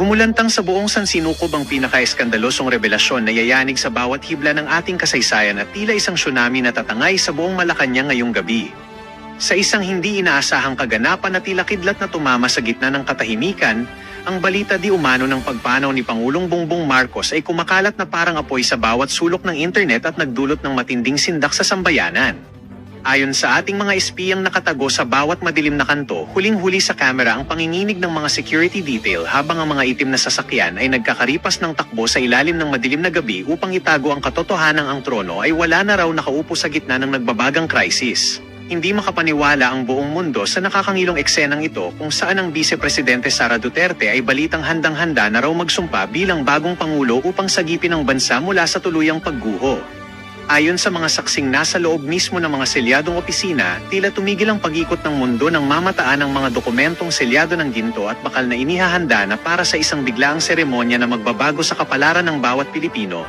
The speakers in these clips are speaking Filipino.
Gumulantang sa buong sansinukob ang pinaka-eskandalosong revelasyon na yayanig sa bawat hibla ng ating kasaysayan at tila isang tsunami na tatangay sa buong Malacanang ngayong gabi. Sa isang hindi inaasahang kaganapan na tila kidlat na tumama sa gitna ng katahimikan, ang balita di umano ng pagpanaw ni Pangulong Bongbong Marcos ay kumakalat na parang apoy sa bawat sulok ng internet at nagdulot ng matinding sindak sa sambayanan. Ayon sa ating mga espiyang nakatago sa bawat madilim na kanto, huling-huli sa kamera ang panginginig ng mga security detail habang ang mga itim na sasakyan ay nagkakaripas ng takbo sa ilalim ng madilim na gabi upang itago ang katotohanang ang trono ay wala na raw nakaupo sa gitna ng nagbabagang krisis. Hindi makapaniwala ang buong mundo sa nakakangilong eksenang ito kung saan ang Vice Presidente Sara Duterte ay balitang handang-handa na raw magsumpa bilang bagong Pangulo upang sagipin ang bansa mula sa tuluyang pagguho. Ayon sa mga saksing nasa loob mismo ng mga selyadong opisina, tila tumigil ang pag-ikot ng mundo nang mamataan ang mga dokumentong selyado ng ginto at bakal na inihahanda na para sa isang biglaang seremonya na magbabago sa kapalaran ng bawat Pilipino.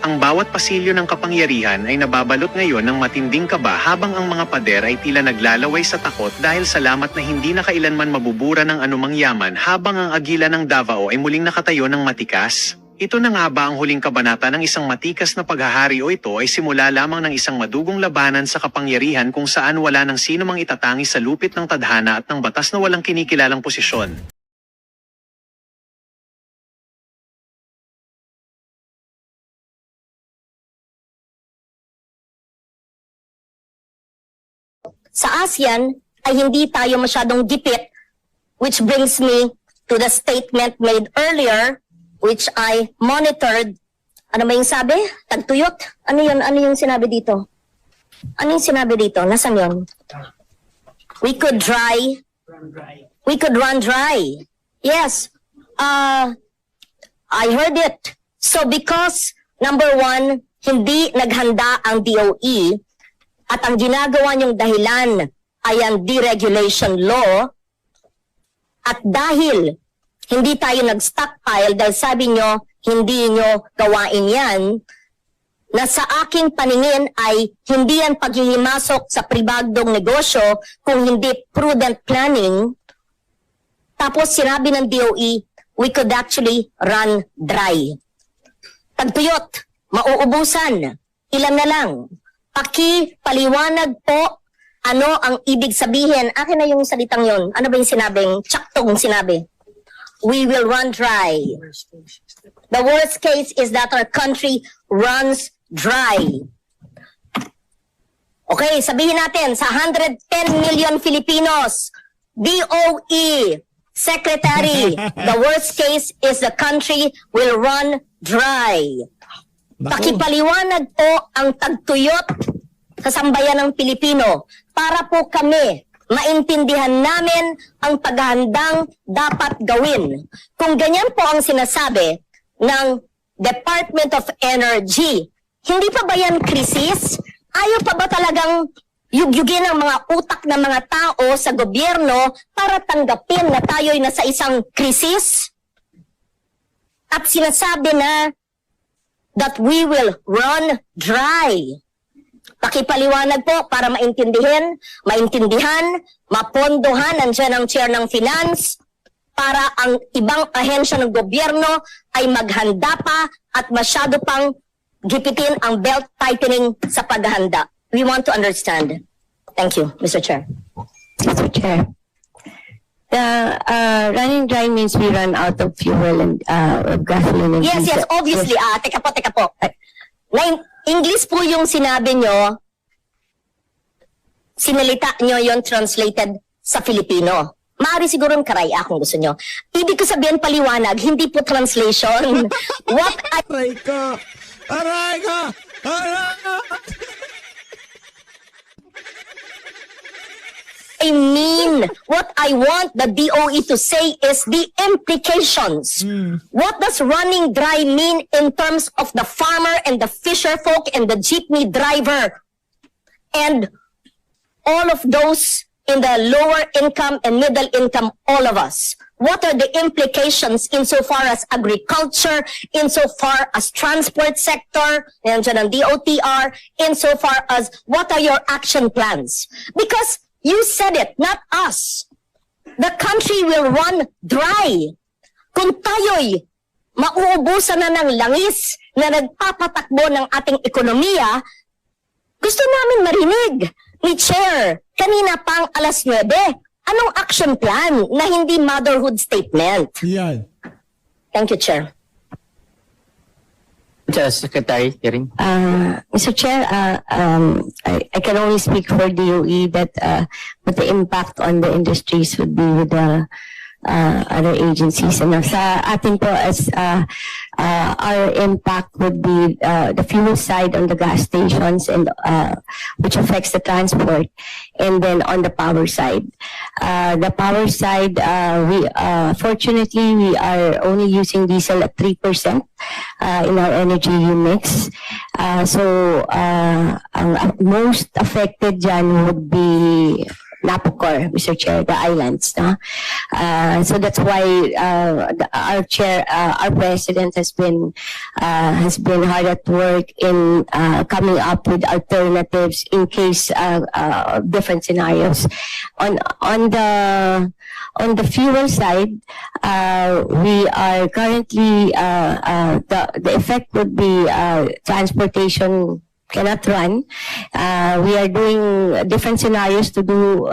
Ang bawat pasilyo ng kapangyarihan ay nababalot ngayon ng matinding kaba habang ang mga pader ay tila naglalaway sa takot dahil salamat na hindi na kailanman mabubura ng anumang yaman habang ang agila ng Davao ay muling nakatayo ng matikas. Ito na nga ba ang huling kabanata ng isang matikas na paghahari o ito ay simula lamang ng isang madugong labanan sa kapangyarihan kung saan wala ng sino mang itatangi sa lupit ng tadhana at ng batas na walang kinikilalang posisyon? Sa ASEAN ay hindi tayo masyadong gipit, which brings me to the statement made earlier which I monitored. Ano ba yung sabi? Tagtuyot? Ano yun? Ano yung sinabi dito? Ano yung sinabi dito? Nasaan yun? We could dry. We could run dry. Yes. I heard it. So because, number one, hindi naghanda ang DOE at ang ginagawa niyong dahilan ay ang deregulation law at dahil hindi tayo nag-stockpile dahil sabi nyo, hindi nyo gawain yan, na sa aking paningin ay hindi yan paghihimasok sa pribadong negosyo kung hindi prudent planning. Tapos sinabi ng DOE, we could actually run dry. Tagtuyot, mauubusan, ilan na lang. Paliwanag po ano ang ibig sabihin. Akin na yung salitang yon. Ano ba yung sinabing, tsaktong sinabi? We will run dry. The worst case is that our country runs dry. Okay, sabihin natin, sa 110 million Filipinos, DOE, Secretary, the worst case is the country will run dry. Pakipaliwanag po ang tagtuyot sa sambayan ng Pilipino para po kami maintindihan namin ang paghahandang dapat gawin. Kung ganyan po ang sinasabi ng Department of Energy, hindi pa ba yan krisis? Ayaw pa ba talagang yugyugin ang mga utak ng mga tao sa gobyerno para tanggapin na tayo'y nasa isang krisis? At sinasabi na that we will run dry. Pakipaliwanag po para maintindihan, mapondohan, nandiyan ang chair ng finance, para ang ibang ahensya ng gobyerno ay maghanda pa at masyado pang gipitin ang belt tightening sa paghahanda. We want to understand. Thank you, Mr. Chair. Mr. Chair, the running dry means we run out of fuel and gasoline and Yes, diesel. obviously. Teka po. English po yung sinabi nyo, sinalita nyo yung translated sa Filipino. Maaari siguro yung karaya kung gusto nyo. Ibig ko sabihin paliwanag, hindi po translation. What I... Aray ka! Aray ka! Aray ka! I mean, what I want the DOE to say is the implications. What does running dry mean in terms of the farmer and the fisher folk and the jeepney driver and all of those in the lower income and middle income, all of us? What are the implications insofar as agriculture, insofar as transport sector, nandiyan ang DOTR, insofar as what are your action plans? Because you said it, not us. The country will run dry. kung tayo'y mauubusan na ng langis na nagpapatakbo ng ating ekonomiya, gusto namin marinig ni Chair kanina pang alas 9. Anong action plan na hindi motherhood statement? Yan. Thank you, Chair. Secretary Kering. Mr. Chair, I can only speak for DOE that what the impact on the industries would be with the other agencies. Ano, sa atin po as our impact would be the fuel side on the gas stations and which affects the transport, and then on the power side. The power side, we fortunately we are only using diesel at 3% in our energy mix. So ang most affected dyan would be Napocor, Mr. Chair, the islands. No? So that's why our chair, our president has been hard at work in coming up with alternatives in case different scenarios. On the fuel side, we are currently the effect would be transportation cannot run. We are doing different scenarios to do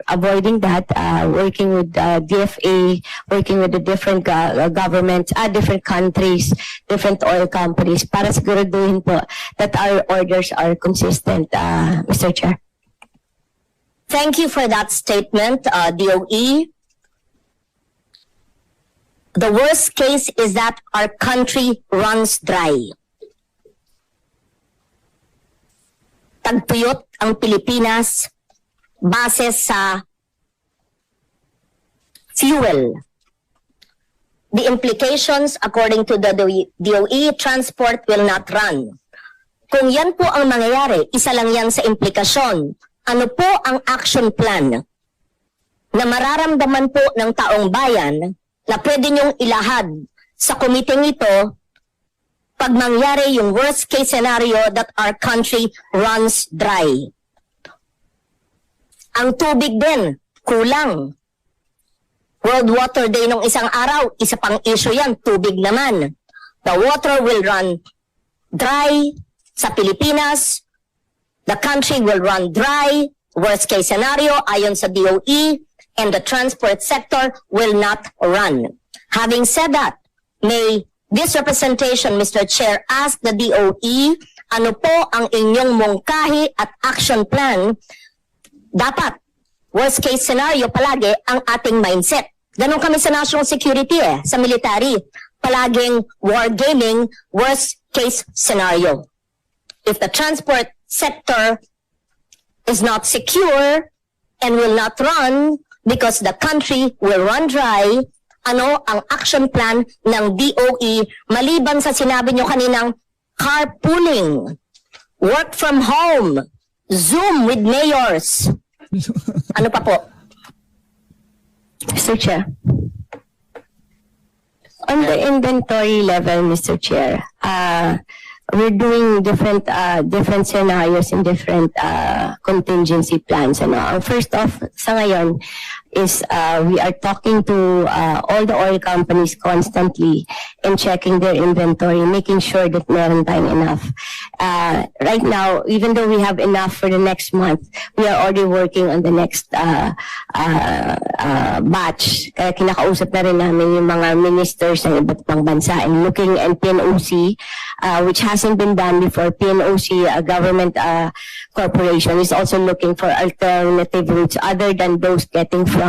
avoiding that, working with DFA, working with the different governments, different countries, different oil companies para siguraduhin po that our orders are consistent, Mr. Chair. Thank you for that statement, DOE. The worst case is that our country runs dry. Tagtuyot ang Pilipinas base sa fuel. The implications, according to the DOE, transport will not run. Kung yan po ang mangyayari, isa lang yan sa implikasyon. Ano po ang action plan na mararamdaman po ng taong bayan na pwede niyong ilahad sa komiteng ito pag mangyari yung worst case scenario that our country runs dry? Ang tubig din, kulang. World Water Day nung isang araw, isa pang issue yan, tubig naman. The water will run dry sa Pilipinas. The country will run dry, worst case scenario, ayon sa DOE, and the transport sector will not run. Having said that, may this representation, Mr. Chair, ask the DOE, ano po ang inyong mungkahi at action plan? Dapat, worst case scenario palagi ang ating mindset. Ganon kami sa national security sa military. Palaging wargaming, worst case scenario. If the transport sector is not secure and will not run because the country will run dry, ano ang action plan ng DOE maliban sa sinabi nyo kaninang carpooling, work from home, Zoom with mayors? Ano pa po? Mr. Chair. On the inventory level, Mr. Chair, we're doing different scenarios and different contingency plans. Ano? First off, sa ngayon, is we are talking to all the oil companies constantly and checking their inventory, making sure that meron tayong enough. Right now, even though we have enough for the next month, we are already working on the next batch. Kaya kinakausap na rin namin yung mga ministers ng iba't pang bansa and looking at PNOC, which hasn't been done before. PNOC, a government corporation, is also looking for alternative routes other than those getting from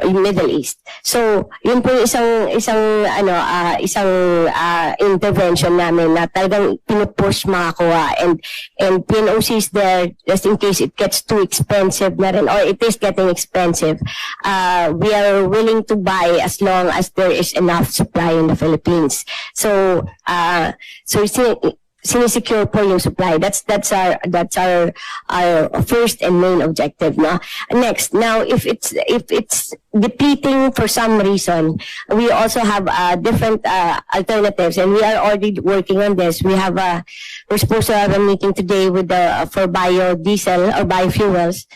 Middle East. So, yun po isang intervention namin na talagang pinupush makakuha, and PNOC is there just in case it gets too expensive na rin, or it is getting expensive. We are willing to buy as long as there is enough supply in the Philippines. So sinisecure po yung supply. That's our first and main objective, no? Next, now if it's depleting for some reason, we also have different alternatives, and we are already working on this. We're supposed to have a meeting today with for biodiesel or biofuels.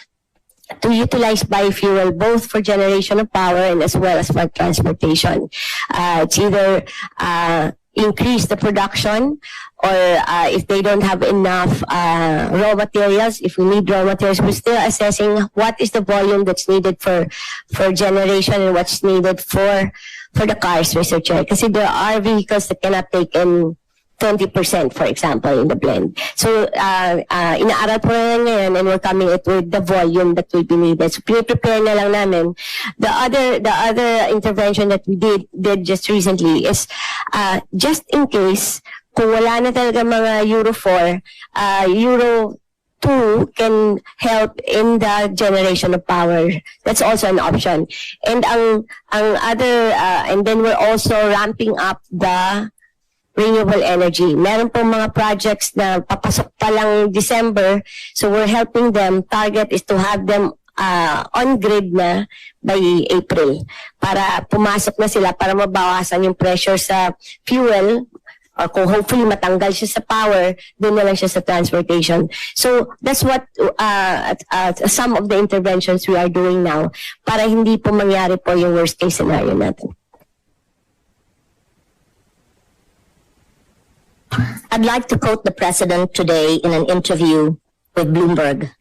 to utilize biofuel both for generation of power and as well as for transportation. It's either increase the production, or if they don't have enough raw materials, if we need raw materials, we're still assessing what is the volume that's needed for generation and what's needed for the cars, Mr. Chair. Kasi there are vehicles that cannot take in 20%, for example, in the blend. So, inaaral po na ngayon, and we're coming it with the volume that will be needed. So, prepare na lang namin. The other intervention that we did just recently is, just in case, kung wala na talaga mga Euro 4, Euro 2 can help in the generation of power. That's also an option. And and then we're also ramping up the renewable energy. Meron po mga projects na papasok pa lang December, so we're helping them. Target is to have them on grid na by April para pumasok na sila, para mabawasan yung pressure sa fuel, or kung hopefully matanggal siya sa power, doon na lang siya sa transportation. So that's what some of the interventions we are doing now para hindi po mangyari po yung worst case scenario natin. I'd like to quote the president today in an interview with Bloomberg.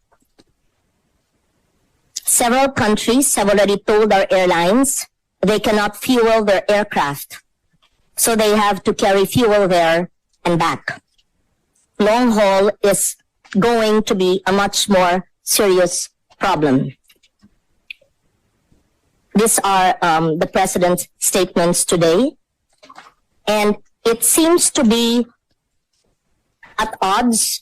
Several countries have already told our airlines they cannot fuel their aircraft, so they have to carry fuel there and back. Long haul is going to be a much more serious problem. These are the president's statements today, and it seems to be at odds,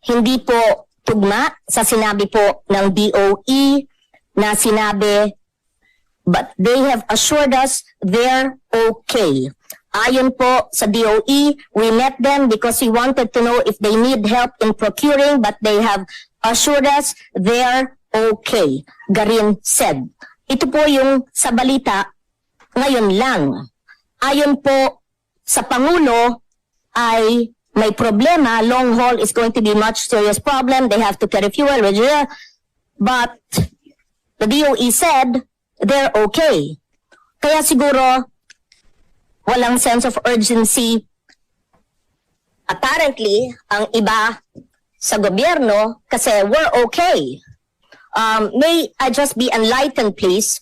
hindi po tugma sa sinabi po ng DOE na sinabi, but they have assured us they're okay. Ayon po sa DOE, we met them because we wanted to know if they need help in procuring, but they have assured us they're okay, Garin said. Ito po yung sa balita ngayon lang. Ayon po sa Pangulo ay may problema, long haul is going to be much serious problem. They have to carry fuel, but the DOE said they're okay. Kaya siguro walang sense of urgency apparently ang iba sa gobyerno kasi we're okay. May I just be enlightened, please?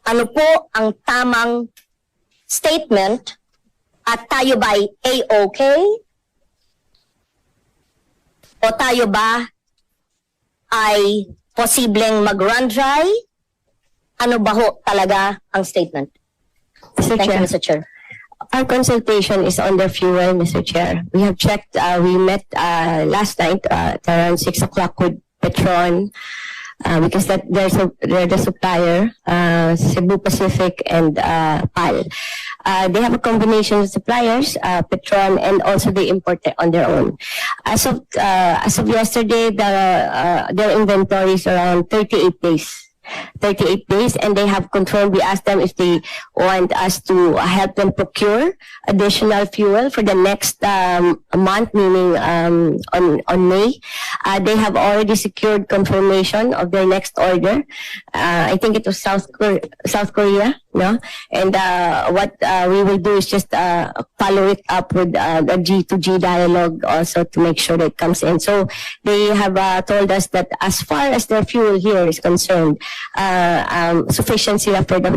Ano po ang tamang statement at tayo ba'y A-okay? O tayo ba ay posibleng mag-run dry? Ano ba ho talaga ang statement? Thank you, Mr. Chair. Our consultation is on the fuel, Mr. Chair. We have checked, we met last night at around 6 o'clock with Petron, because they're the supplier, Cebu Pacific and PAL. They have a combination of suppliers, Petron, and also they import on their own. As of yesterday, their inventory is around 38 days. 38 days, and they have confirmed. We asked them if they want us to help them procure additional fuel for the next month, meaning on May. They have already secured confirmation of their next order. I think it was South Korea, no? And what we will do is just follow it up with the G2G dialogue also to make sure that it comes in. So they have told us that as far as their fuel here is concerned, sufficient sila for the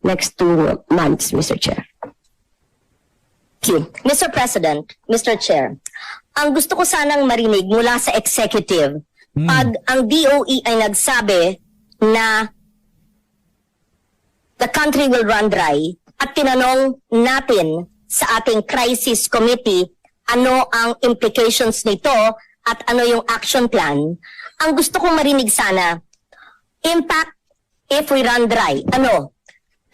next 2 months, Mr. Chair. Thank you. Mr. President, Mr. Chair, ang gusto ko sanang marinig mula sa executive, pag ang DOE ay nagsabi na the country will run dry at tinanong natin sa ating crisis committee ano ang implications nito at ano yung action plan, ang gusto kong marinig sana, impact if we run dry. Ano?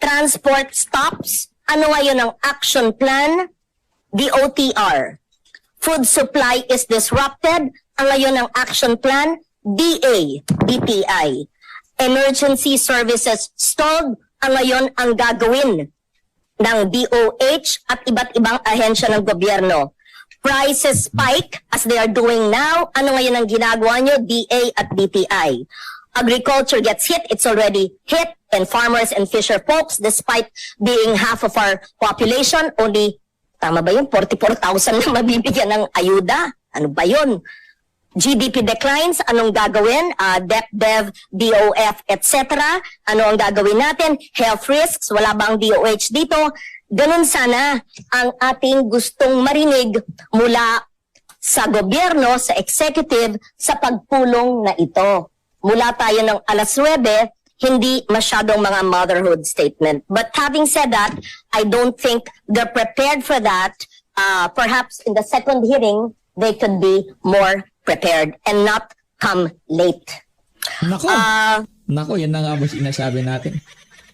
Transport stops? Ano ngayon ang action plan? DOTR. Food supply is disrupted. Ang ngayon ang action plan? DA, DTI. Emergency services stalled. Ang ngayon ang gagawin ng DOH at iba't ibang ahensya ng gobyerno. Prices spike as they are doing now. Ano ngayon ang ginagawa nyo? DA at DTI. agriculture gets hit, it's already hit, and farmers and fisher folks, despite being half of our population, only, tama ba yun, 44,000 na mabibigyan ng ayuda? Ano ba yun? GDP declines, anong gagawin? DepDev, DOF, etc. Ano ang gagawin natin? Health risks, wala ba ang DOH dito? Ganun sana ang ating gustong marinig mula sa gobyerno, sa executive, sa pagpulong na ito. Mula tayo ng alas 9, hindi masyadong mga motherhood statement. But having said that, I don't think they're prepared for that. Perhaps in the second hearing, they could be more prepared and not come late. Nako, nako, yan na nga ba sinasabi natin.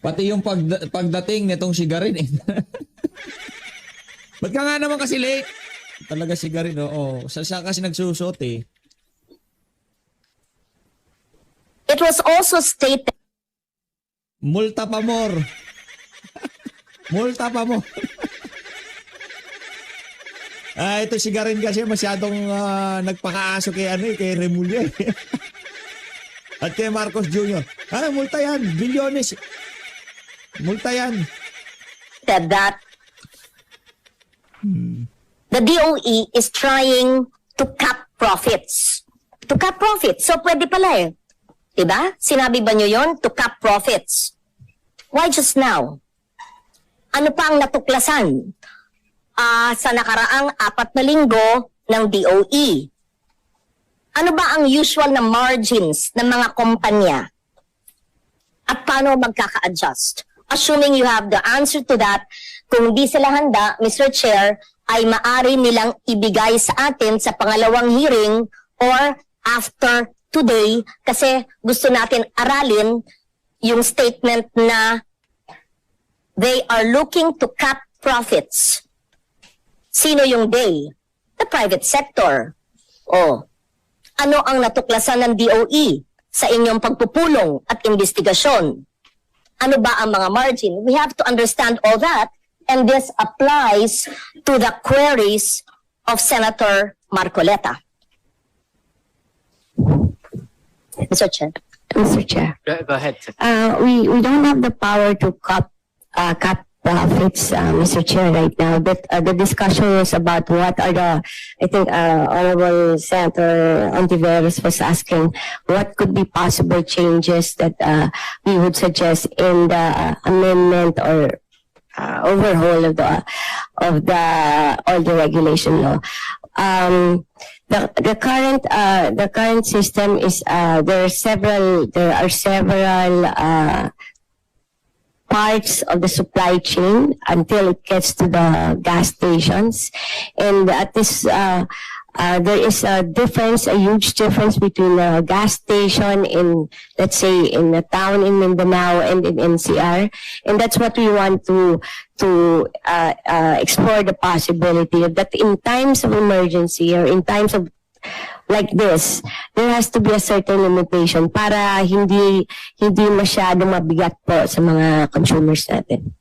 Pati yung pagdating nitong sigarin eh. Ba't ka nga naman kasi late? Talaga sigarin, oo. Siya kasi nagsusot eh. It was also stated Multa pa more. Multa pa mo. Ito sigarin kasi masyadong nagpakaaso kay kay Remulla. At kay Marcos Jr. Multa yan, bilyones. Multa yan. that the DOE is trying to cap profits. To cap profits. So pwede pala eh. Diba? Sinabi ba nyo yon? To cap profits. Why just now? Ano pa ang natuklasan sa nakaraang 4 na linggo ng DOE? Ano ba ang usual na margins ng mga kumpanya? At paano magkaka-adjust? Assuming you have the answer to that, kung di sila handa, Mr. Chair, ay maari nilang ibigay sa atin sa pangalawang hearing or after today kasi gusto natin aralin yung statement na they are looking to cut profits. Sino yung they? The private sector. Ano ang natuklasan ng DOE sa inyong pagpupulong at investigasyon? Ano ba ang mga margin? We have to understand all that, and this applies to the queries of Senator Marcoleta. Mr. Chair. Mr. Chair. Go ahead. We don't have the power to cut profits, Mr. Chair, right now. But the discussion was about what are the, I think Honorable Senator Ontiveros was asking what could be possible changes that we would suggest in the amendment or overhaul of the all the regulation law. The current system is there are several parts of the supply chain until it gets to the gas stations, and at this there is a difference, a huge difference between a gas station in, let's say, in a town in Mindanao and in NCR, and that's what we want to explore the possibility of that in times of emergency or in times of like this, there has to be a certain limitation para hindi masyadong mabigat po sa mga consumers natin.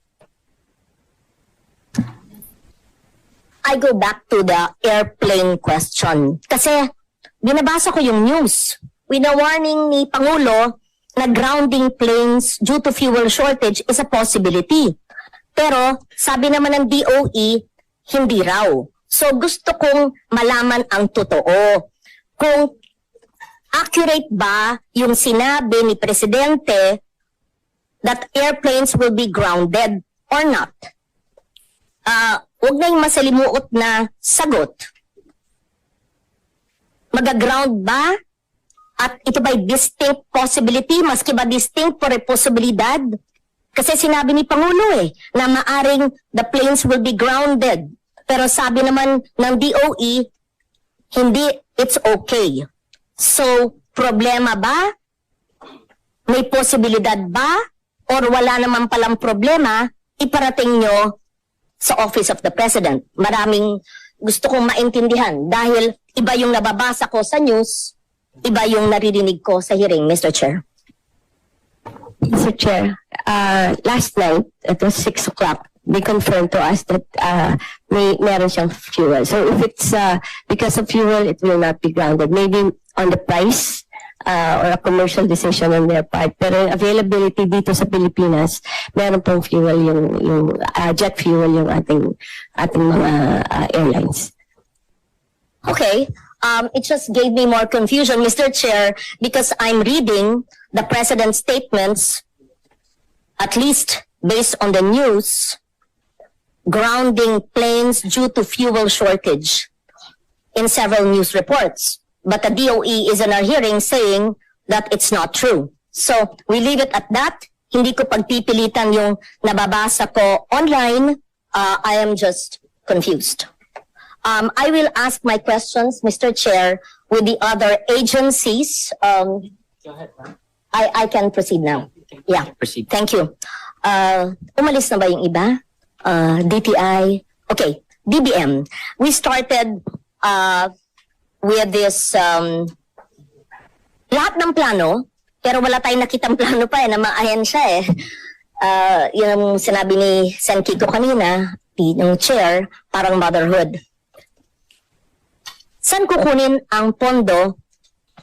I go back to the airplane question. Kasi binabasa ko yung news. Wina-warning ni Pangulo na grounding planes due to fuel shortage is a possibility. Pero sabi naman ng DOE, hindi raw. So gusto kong malaman ang totoo. Kung accurate ba yung sinabi ni Presidente that airplanes will be grounded or not? Huwag na yung masalimuot na sagot. Magaground ba? At ito ba'y distinct possibility? Maski ba distinct for a posibilidad? Kasi sinabi ni Pangulo na maaring the planes will be grounded. Pero sabi naman ng DOE, hindi, it's okay. So, problema ba? May posibilidad ba? Or wala naman palang problema, iparating nyo sa Office of the President. Maraming gusto kong maintindihan dahil iba yung nababasa ko sa news, iba yung naririnig ko sa hearing, Mr. Chair. Mr. Chair, last night, it was 6 o'clock, they confirmed to us that meron siyang fuel. So if it's because of fuel, it will not be grounded. Maybe on the price or a commercial decision on their part. Pero availability dito sa Pilipinas, meron pong fuel yung jet fuel yung ating mga airlines. Okay. It just gave me more confusion, Mr. Chair, because I'm reading the President's statements, at least based on the news, grounding planes due to fuel shortage in several news reports. But the DOE is in our hearing saying that it's not true. So we leave it at that. Hindi ko pagpipilitan yung nababasa ko online. I am just confused. I will ask my questions, Mr. Chair, with the other agencies. Go ahead, ma'am. I can proceed now. Yeah. Proceed. Thank you. Umalis na ba yung iba? DTI. Okay. DBM. We started with this lahat ng plano, pero wala tayong nakitang plano pa na maayan siya eh. Yun ang sinabi ni Sen Kiko kanina, ng chair, parang motherhood. Saan kukunin ang pondo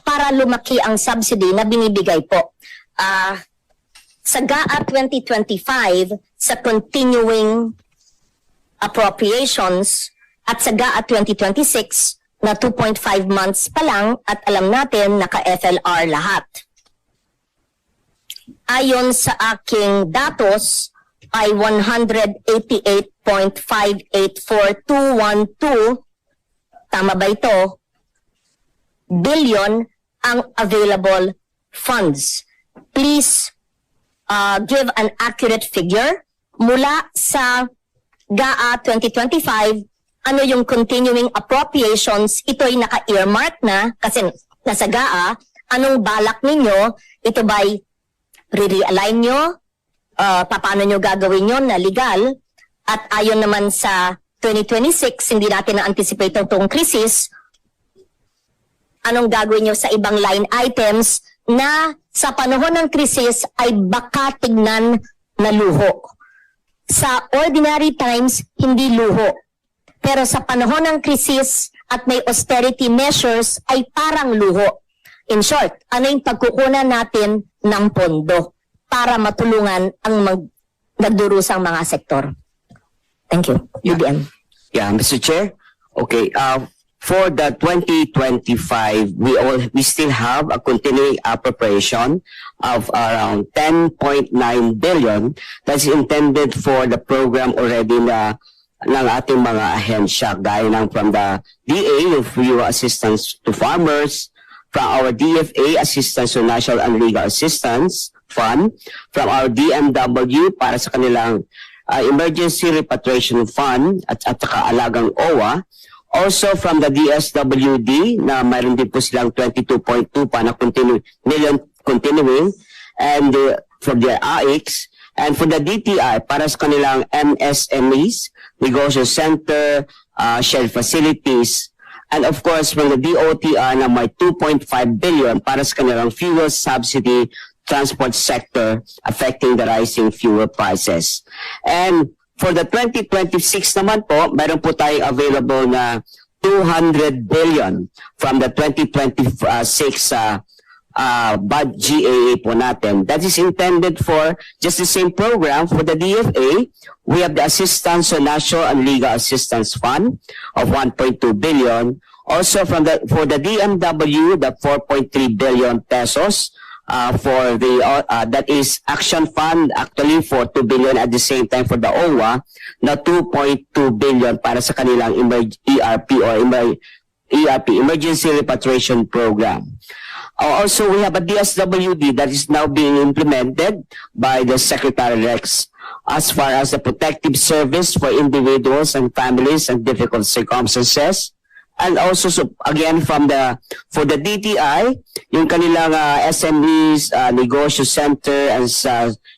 para lumaki ang subsidy na binibigay po? Sa GAA 2025, sa continuing appropriations, at sa GAA 2026 na 2.5 months pa lang at alam natin naka-FLR lahat. Ayon sa aking datos ay 188.584212, tama ba ito? Billion ang available funds. Please give an accurate figure mula sa GAA 2025. Ano yung continuing appropriations? Ito'y naka-earmark na kasi nasa GAA. Anong balak ninyo? Ito ba'y re-realign nyo? Paano nyo gagawin yun na legal? At ayon naman sa 2026, hindi natin na-anticipate itong krisis. Anong gagawin nyo sa ibang line items na sa panahon ng krisis ay baka tignan na luho? Sa ordinary times, hindi luho. Pero sa panahon ng krisis at may austerity measures ay parang luho. In short, ano yung pagkukunan natin ng pondo para matulungan ang nagdurusang mga sektor? Thank you. UBM. Yeah, Mr. Chair. Okay, for the 2025, we still have a continuing appropriation of around 10.9 billion that's intended for the program already ng ating mga ahensya, gaya ng from the DA, yung fuel assistance to farmers, from our DFA, assistance to national and legal assistance fund, from our DMW para sa kanilang emergency repatriation fund at saka alagang OWA, also from the DSWD na mayroon din po silang 22.2 pa na continuing, and from the AIX, and for the DTI para sa kanilang MSMEs, Negosyo Center, shared facilities, and of course from the DOTR na may 2.5 billion para sa kanilang fuel subsidy transport sector affecting the rising fuel prices. And for the 2026 naman po, meron po tayong available na 200 billion from the 2026 BUD GAA po natin. That is intended for just the same program for the DFA. We have the Assistance to National and Legal Assistance Fund of 1.2 billion. Also for the DMW, the 4.3 billion pesos for the that is Action Fund actually for 2 billion at the same time for the OWA na 2.2 billion para sa kanilang ERP or ERP, Emergency Repatriation Program. Also, we have a DSWD that is now being implemented by the Secretary Rex as far as the protective service for individuals and families in difficult circumstances. And also, again, for the DTI, yung kanilang SMEs, Negosyo Center, and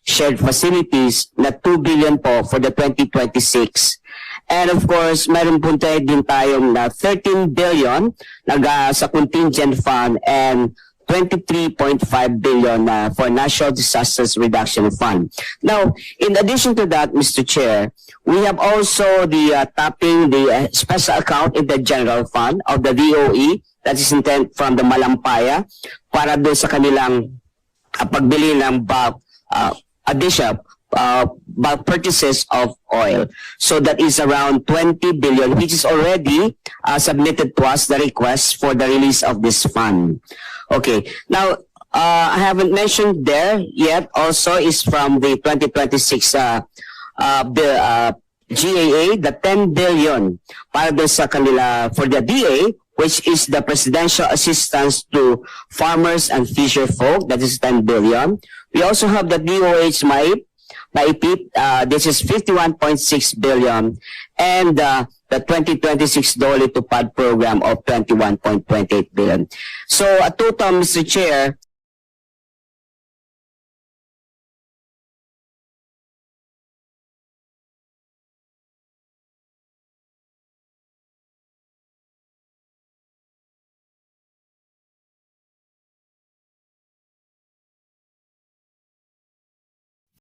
shared facilities na 2 billion po for the 2026. And of course, mayroon po din tayong 13 billion sa contingent fund and 23.5 billion for National Disasters Reduction Fund. Now, in addition to that, Mr. Chair, we have also the tapping the special account in the general fund of the DOE that is intended from the Malampaya para doon sa kanilang pagbili ng bulk bulk purchases of oil. So that is around 20 billion, which is already submitted to us, the request for the release of this fund. Okay. Now, I haven't mentioned there yet also is from the 2026 GAA, the 10 billion para doon sa kanila for the DA, which is the Presidential Assistance to Farmers and Fisher Folk, that is 10 billion. We also have the DOH MAIP, this is 51.6 billion, and the 2026 Dole to PAD program of 21.28 billion. So a total, Mr. Chair,